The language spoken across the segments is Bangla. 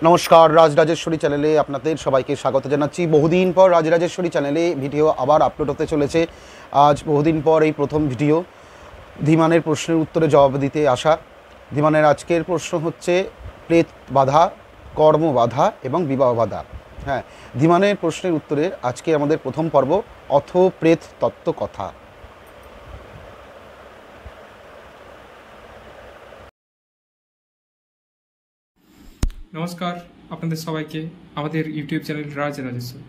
নমস্কার, রাজরাজেশ্বরী চ্যানেলে আপনাদের সবাইকে স্বাগত জানাচ্ছি। বহুদিন পর রাজরাজেশ্বরী চ্যানেলে ভিডিও আবার আপলোড হতে চলেছে। আজ বহুদিন পর এই প্রথম ভিডিও। ধীমানের প্রশ্নের উত্তরে জবাব দিতে আসা। ধীমানের আজকের প্রশ্ন হচ্ছে প্রেত বাধা, কর্ম বাধা এবং বিবাহ বাধা। হ্যাঁ, ধীমানের প্রশ্নের উত্তরে আজকে আমাদের প্রথম পর্ব, অথ প্রেত তত্ত্ব কথা। নমস্কার আপনাদের সবাইকে আমাদের ইউটিউব চ্যানেল রাজরাজেশ্বরী।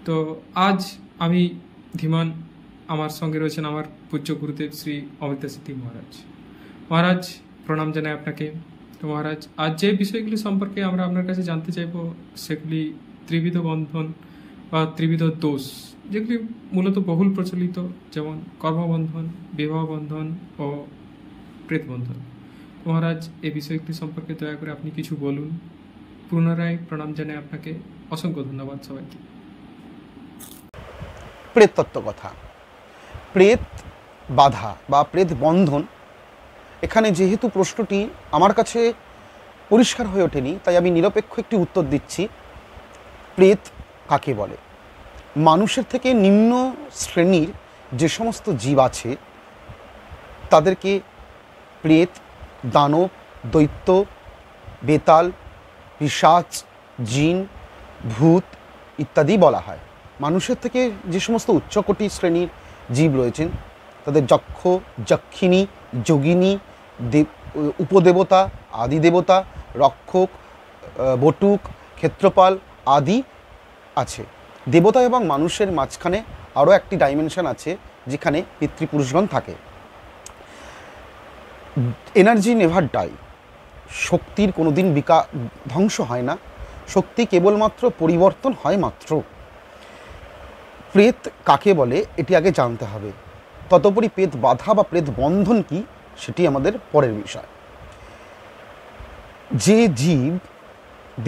তো আজ আমি ধীমান, আমার সঙ্গে রয়েছেন আমার পূজ্য গুরুদেব শ্রী অমিতা সিদ্ধি মহারাজ। মহারাজ, প্রণাম জানাই আপনাকে। তো মহারাজ, আজ যে বিষয়গুলি সম্পর্কে আমরা আপনার কাছে জানতে চাইব সেগুলি ত্রিবিধ বন্ধন বা ত্রিবিধ দোষ, যেগুলি মূলত বহুল প্রচলিত, যেমন কর্মবন্ধন, বিবাহ বন্ধন ও প্রেতবন্ধন। মহারাজ, এই বিষয়গুলি সম্পর্কে দয়া করে আপনি কিছু বলুন। পুনরায় প্রণাম জানাই আপনাকে। অসংখ্য ধন্যবাদ সবাইকে। প্রেত তত্ত্ব কথা, প্রেত বাধা বা প্রেত বন্ধন। এখানে যেহেতু প্রশ্নটি আমার কাছে পরিষ্কার হয়ে ওঠেনি, তাই আমি নিরপেক্ষ একটি উত্তর দিচ্ছি। প্রেত কাকে বলে? মানুষের থেকে নিম্ন শ্রেণীর যে সমস্ত জীব আছে তাদেরকে প্রেত, দানব, দৈত্য, বেতাল, পিশাচ, জিন, ভূত ইত্যাদি বলা হয়। মানুষের থেকে যে সমস্ত উচ্চকোটি শ্রেণীর জীব রয়েছেন তাদের যক্ষ, যক্ষিণী, যোগিনী, উপদেবতা, আদিদেবতা, রক্ষক, বটুক, ক্ষেত্রপাল আদি আছে। দেবতা এবং মানুষের মাঝখানে আরও একটি ডাইমেনশন আছে যেখানে পিতৃপুরুষগণ থাকে। এনার্জি নেভার ডাই, শক্তির কোনো দিন ধ্বংস হয় না, শক্তি কেবলমাত্র পরিবর্তন হয় মাত্র। প্রেত কাকে বলে এটি আগে জানতে হবে, ততপরি প্রেত বাধা বা প্রেত বন্ধন কি সেটি আমাদের পরের বিষয়। যে জীব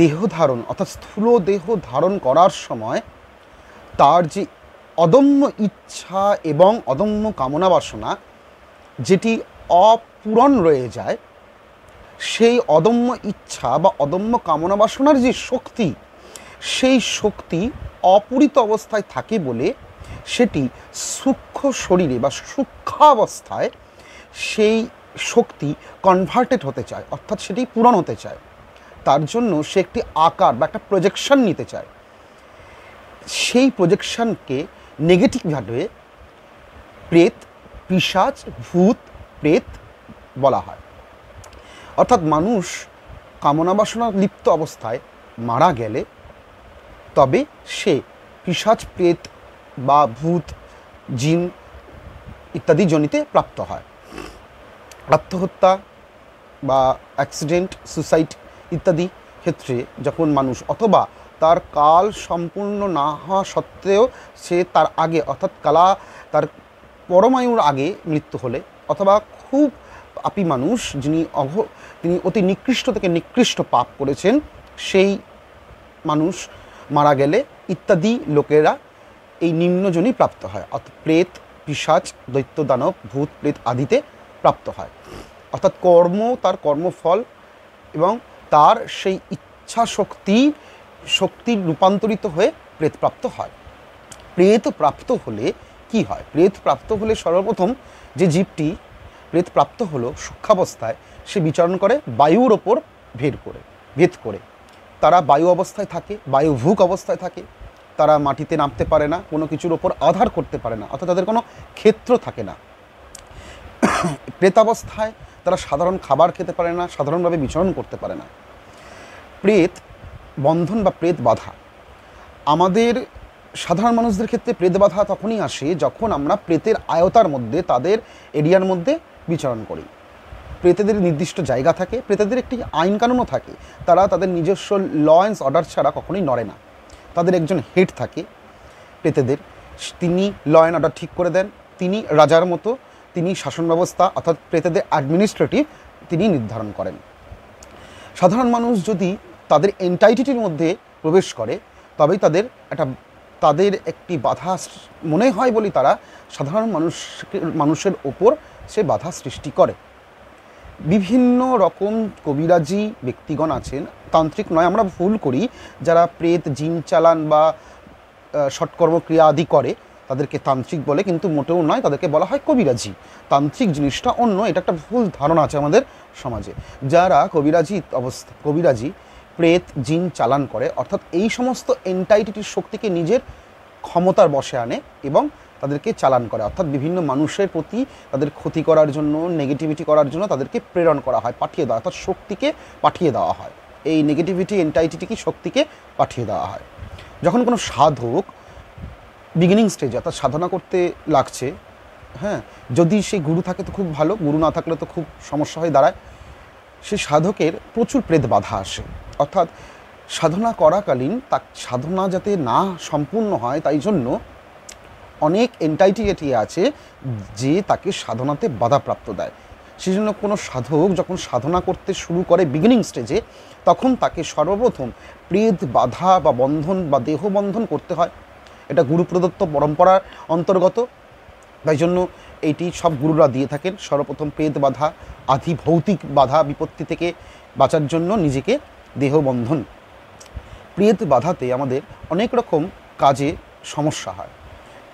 দেহ ধারণ অর্থাৎ স্থূল দেহ ধারণ করার সময় তার যে অদম্য ইচ্ছা এবং অদম্য কামনা বাসনা যেটি অপূরণ রয়ে যায়, সেই অদম্য ইচ্ছা বা অদম্য কামনা বাসনার যে শক্তি, সেই শক্তি অপূরিত অবস্থায় থাকে বলে সেটি সূক্ষ্ম শরীরে বা সূক্ষ্মাবস্থায় সেই শক্তি কনভার্টেড হতে চায়, অর্থাৎ সেটি পূরণ হতে চায়। তার জন্য সে একটি আকার বা একটা প্রজেকশন নিতে চায়। সেই প্রজেকশনকে নেগেটিভভাবে প্রেত, পিশাচ, ভূত, প্রেত বলা হয়। অর্থাৎ মানুষ কামনা বাসনা লিপ্ত অবস্থায় মারা গেলে তবে সে পিশাচ, প্রেত বা ভূত, জিন ইত্যাদি জনিতে প্রাপ্ত হয়। আত্মহত্যা বা অ্যাক্সিডেন্ট, সুসাইড ইত্যাদি ক্ষেত্রে যখন মানুষ, অথবা তার কাল সম্পূর্ণ না হওয়া সত্ত্বেও সে তার আগে অর্থাৎ তার পরমায়ুর আগে মৃত্যু হলে, অথবা খুব পাপী মানুষ তিনি অতি নিকৃষ্ট থেকে নিকৃষ্ট পাপ করেছেন, সেই মানুষ মারা গেলে ইত্যাদি লোকেরা এই নিম্নজনী প্রাপ্ত হয়। অর্থাৎ প্রেত, পিশাচ, দৈত্য, দানব, ভূত, প্রেত আদিতে প্রাপ্ত হয়। অর্থাৎ তার কর্মফল এবং তার সেই ইচ্ছা শক্তির রূপান্তরিত হয়ে প্রেত প্রাপ্ত হয়। প্রেত প্রাপ্ত হলে কি হয়? প্রেত প্রাপ্ত হলে সর্বপ্রথম যে জীবটি প্রেত প্রাপ্ত হলো সূক্ষ্মাবস্থায়, সে বিচরণ করে বায়ুর ওপর ভেদ করে। তারা বায়ু অবস্থায় থাকে, বায়ুভূক অবস্থায় থাকে। তারা মাটিতে নামতে পারে না, কোনো কিছুর ওপর আধার করতে পারে না, অর্থাৎ তাদের কোনো ক্ষেত্র থাকে না। প্রেতাবস্থায় তারা সাধারণ খাবার খেতে পারে না, সাধারণভাবে বিচরণ করতে পারে না। প্রেত বন্ধন বা প্রেত বাধা, আমাদের সাধারণ মানুষদের ক্ষেত্রে প্রেত বাধা তখনই আসে যখন আমরা প্রেতের আয়তার মধ্যে, তাদের এরিয়ার মধ্যে বিচরণ করি। প্রেতেদের নির্দিষ্ট জায়গা থাকে, প্রেতেদের একটি আইন কানুনও থাকে। তারা তাদের নিজস্ব ল অ্যান্ড অর্ডার ছাড়া কখনোই নড়ে না। তাদের একজন হেড থাকে প্রেতেদের, তিনি ল অ্যান্ড অর্ডার ঠিক করে দেন। তিনি রাজার মতো, তিনি শাসন ব্যবস্থা অর্থাৎ প্রেতেদের অ্যাডমিনিস্ট্রেটিভ তিনি নির্ধারণ করেন। সাধারণ মানুষ যদি তাদের এন্টাইটিটির মধ্যে প্রবেশ করে তবেই তাদের একটি বাধা মনে হয় বলে তারা সাধারণ মানুষের ওপর সে বাধা সৃষ্টি করে। বিভিন্ন রকম কবিরাজি ব্যক্তিগণ আছেন, তান্ত্রিক নয়, আমরা ভুল করি, যারা প্রেত জিন চালান বা সৎকর্ম ক্রিয়া আদি করে তাদেরকে তান্ত্রিক বলে, কিন্তু মোটেও নয়, তাদেরকে বলা হয় কবিরাজি। তান্ত্রিক জিনিসটা অন্য, এটা একটা ভুল ধারণা আছে আমাদের সমাজে। যারা কবিরাজি প্রেত জিন চালান করে, অর্থাৎ এই সমস্ত এন্টাইটিটির শক্তিকে নিজের ক্ষমতার বশে আনে এবং তাদেরকে চালান করে, অর্থাৎ বিভিন্ন মানুষের প্রতি তাদের ক্ষতি করার জন্য, নেগেটিভিটি করার জন্য তাদেরকে প্রেরণ করা হয়, পাঠিয়ে দেওয়া, অর্থাৎ শক্তিকে পাঠিয়ে দেওয়া হয়, এই নেগেটিভিটি এন্টাইটিটিকে শক্তিকে পাঠিয়ে দেওয়া হয়। যখন কোনো সাধক বিগিনিং স্টেজে অর্থাৎ সাধনা করতে লাগছে, হ্যাঁ, যদি সেই গুরু থাকে তো খুব ভালো, গুরু না থাকলে তো খুব সমস্যা হয়ে দাঁড়ায়, সেই সাধকের প্রচুর প্রেত বাধা আসে। অর্থাৎ সাধনা করাকালীন তার সাধনা যাতে না সম্পূর্ণ হয়, তাই জন্য অনেক এন্টাইটি আছে যে তাকে সাধনাতে বাধাপ্রাপ্ত দেয়। সেই জন্য কোনো সাধক যখন সাধনা করতে শুরু করে বিগিনিং স্টেজে, তখন তাকে সর্বপ্রথম প্রেত বাধা বা বন্ধন বা দেহ বন্ধন করতে হয়। এটা গুরু প্রদত্ত পরম্পরার অন্তর্গত, তাই জন্য এইটি সব গুরুরা দিয়ে থাকেন। সর্বপ্রথম প্রেত বাধা, আধি ভৌতিক বাধা বিপত্তি থেকে বাঁচার জন্য নিজেকে দেহ বন্ধন। প্রেত বাধাতে আমাদের অনেক রকম কাজে সমস্যা হয়।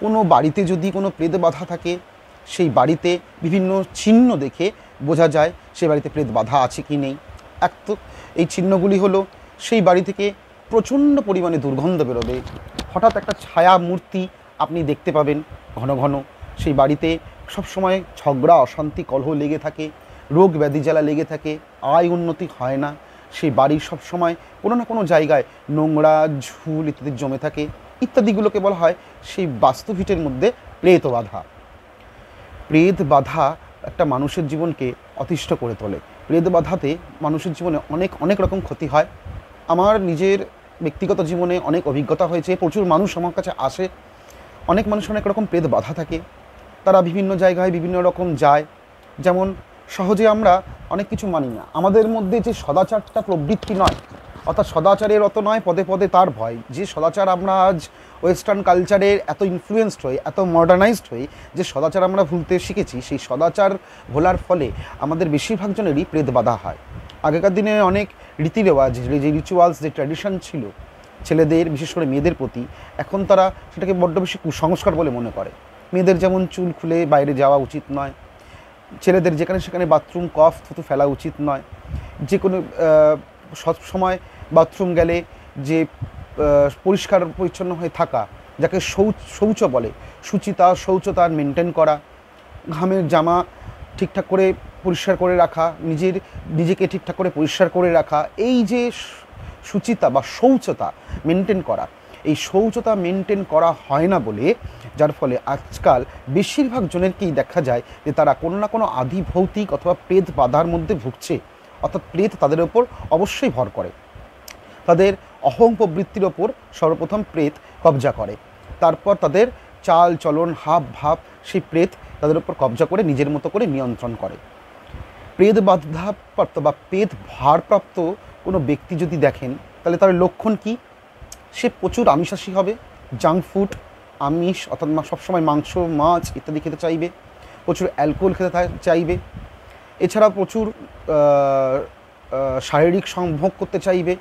কোনো বাড়িতে যদি কোনো প্রেত বাধা থাকে, সেই বাড়িতে বিভিন্ন চিহ্ন দেখে বোঝা যায় সেই বাড়িতে প্রেত বাধা আছে কি নেই। এক তো এই চিহ্নগুলি হলো, সেই বাড়ি থেকে প্রচণ্ড পরিমাণে দুর্গন্ধ বেরোবে, হঠাৎ একটা ছায়া মূর্তি আপনি দেখতে পাবেন ঘন ঘন, সেই বাড়িতে সবসময় ঝগড়া অশান্তি কলহ লেগে থাকে, রোগ ব্যাধি জ্বালা লেগে থাকে, আয় উন্নতি হয় না, সেই বাড়ির সবসময় কোনো না কোনো জায়গায় নোংরা ঝুল ইত্যাদি জমে থাকে, ইত্যাদিগুলোকে বলা হয় সেই বাস্তুভিটের মধ্যে প্রেত বাধা। প্রেত বাধা একটা মানুষের জীবনকে অতিষ্ঠ করে তোলে। প্রেত বাধাতে মানুষের জীবনে অনেক অনেক রকম ক্ষতি হয়। আমার নিজের ব্যক্তিগত জীবনে অনেক অভিজ্ঞতা হয়েছে, প্রচুর মানুষ আমার কাছে আসে, অনেক মানুষ অনেক রকম প্রেত বাধা থাকে, তারা বিভিন্ন জায়গায় বিভিন্ন রকম যায়। যেমন সহজে আমরা অনেক কিছু মানি না, আমাদের মধ্যে যে সদাচারটা প্রবৃত্তি নয়, অর্থাৎ সদাচারের অত নয়, পদে পদে তার ভয়। যে সদাচার আমরা আজ ওয়েস্টার্ন কালচারের এত ইনফ্লুয়েসড হই, এত মডার্নাইজড হই, যে সদাচার আমরা ভুলতে শিখেছি, সেই সদাচার ভোলার ফলে আমাদের বেশিরভাগ জনেরই প্রেত বাধা হয়। আগেকার দিনে অনেক রীতিরেওয়াজ, যে রিচুয়ালস, যে ট্র্যাডিশন ছিল ছেলেদের বিশেষ করে মেয়েদের প্রতি, এখন তারা সেটাকে বড্ড বেশি কুসংস্কার বলে মনে করে। মেয়েদের যেমন চুল খুলে বাইরে যাওয়া উচিত নয়, ছেলেদের যেখানে সেখানে বাথরুম কফ থুতু ফেলা উচিত নয়, যে কোনো সবসময় বাথরুম গেলে যে পরিষ্কার পরিচ্ছন্ন হয়ে থাকা, যাকে শৌচ বলে, শুচিতা শৌচতা মেনটেন করা, ঘামের জামা ঠিকঠাক করে পরিষ্কার করে রাখা, নিজেকে ঠিকঠাক করে পরিষ্কার করে রাখা, এই যে শুচিতা বা শৌচতা মেনটেন করা, এই শৌচতা মেনটেন করা হয় না বলে, যার ফলে আজকাল বেশিরভাগ জনেরকেই দেখা যায় যে তারা কোনো না কোনো আধি ভৌতিক অথবা প্রেত বাধার মধ্যে ভুগছে। অর্থাৎ প্রেত তাদের ওপর অবশ্যই ভর করে, তাদের অহং প্রবৃত্তির ওপর সর্বপ্রথম প্রেত কবজা করে, তারপর তাদের চাল চলন হাব ভাব সেই প্রেত তাদের ওপর কবজা করে নিজের মতো করে নিয়ন্ত্রণ করে। প্রেত বাধাপ্রাপ্ত বা প্রেত ভারপ্রাপ্ত কোনো ব্যক্তি যদি দেখেন, তাহলে তার লক্ষণ কি? সে প্রচুর আমিষাশী হবে, জাঙ্ক ফুড, আমিষ অর্থাৎ সবসময় মাংস মাছ ইত্যাদি খেতে চাইবে, প্রচুর অ্যালকোহল খেতে চাইবে, এছাড়া প্রচুর শারীরিক সংভোগ করতে চাইবে,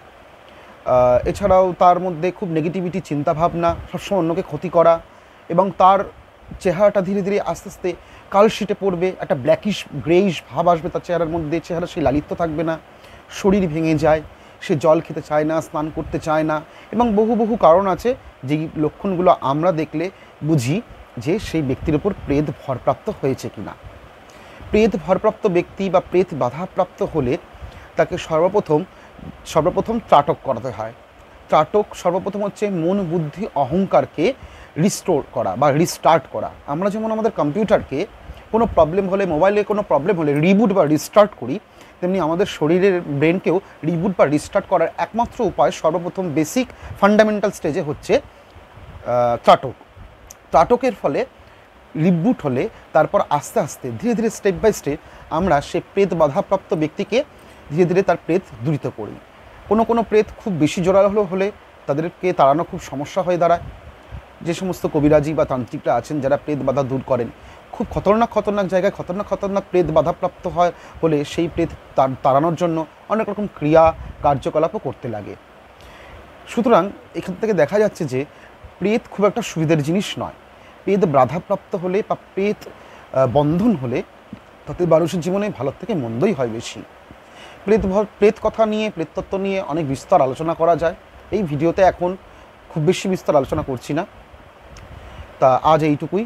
এছাড়াও তার মধ্যে খুব নেগেটিভিটি চিন্তাভাবনা, সবসময় অন্যকে ক্ষতি করা, এবং তার চেহারাটা ধীরে ধীরে আস্তে আস্তে কালশিটে পড়বে, একটা ব্ল্যাকিশ গ্রেইশ ভাব আসবে তার চেহারার মধ্যে, চেহারা সেই লালিত্য থাকবে না, শরীর ভেঙে যায়, সে জল খেতে চায় না, স্নান করতে চায় না, এবং বহু বহু কারণ আছে যেই লক্ষণগুলো আমরা দেখলে বুঝি যে সেই ব্যক্তির ওপর প্রেত ভরপ্রাপ্ত হয়েছে কিনা। প্রেত ভরপ্রাপ্ত ব্যক্তি বা প্রেত বাধাপ্রাপ্ত হলে তাকে সর্বপ্রথম ত্রাটক করাতে হয়। ত্রাটক সর্বপ্রথম হচ্ছে মন বুদ্ধি অহংকারকে রিস্টোর করা বা রিস্টার্ট করা। আমরা যেমন আমাদের কম্পিউটারকে কোনো প্রবলেম হলে, মোবাইলে কোনো প্রবলেম হলে রিবুট বা রিস্টার্ট করি, তেমনি আমাদের শরীরের ব্রেনকেও রিবুট বা রিস্টার্ট করার একমাত্র উপায় সর্বপ্রথম বেসিক ফান্ডামেন্টাল স্টেজে হচ্ছে ত্রাটক। ত্রাটকের ফলে রিবুট হলে তারপর আস্তে আস্তে ধীরে ধীরে স্টেপ বাই স্টেপ আমরা সে প্রেত বাধাপ্রাপ্ত ব্যক্তিকে ধীরে ধীরে তার প্রেত দূরিত করি। কোনো প্রেত খুব বেশি জোরালো হলে তাদেরকে তাড়ানো খুব সমস্যা হয়ে দাঁড়ায়। যে সমস্ত কবিরাজি বা তান্ত্রিকরা আছেন যারা প্রেত বাধা দূর করেন, খুব খতরনাক জায়গায় খতরনাক প্রেত বাধাপ্রাপ্ত হয় হলে সেই প্রেত তাড়ানোর জন্য অনেক রকম ক্রিয়া কার্যকলাপও করতে লাগে। সুতরাং এখান থেকে দেখা যাচ্ছে যে প্রেত খুব একটা সুবিধার জিনিস নয়। প্রেত বাধাপ্রাপ্ত হলে বা প্রেত বন্ধন হলে তাতে মানুষের জীবনে ভালোর থেকে মন্দই হয় বেশি। প্রেত কথা নিয়ে, প্রেততত্ত্ব নিয়ে অনেক বিস্তর আলোচনা করা যায়। এই ভিডিওতে এখন খুব বেশি বিস্তর আলোচনা করছি না। তা আজ এইটুকুই।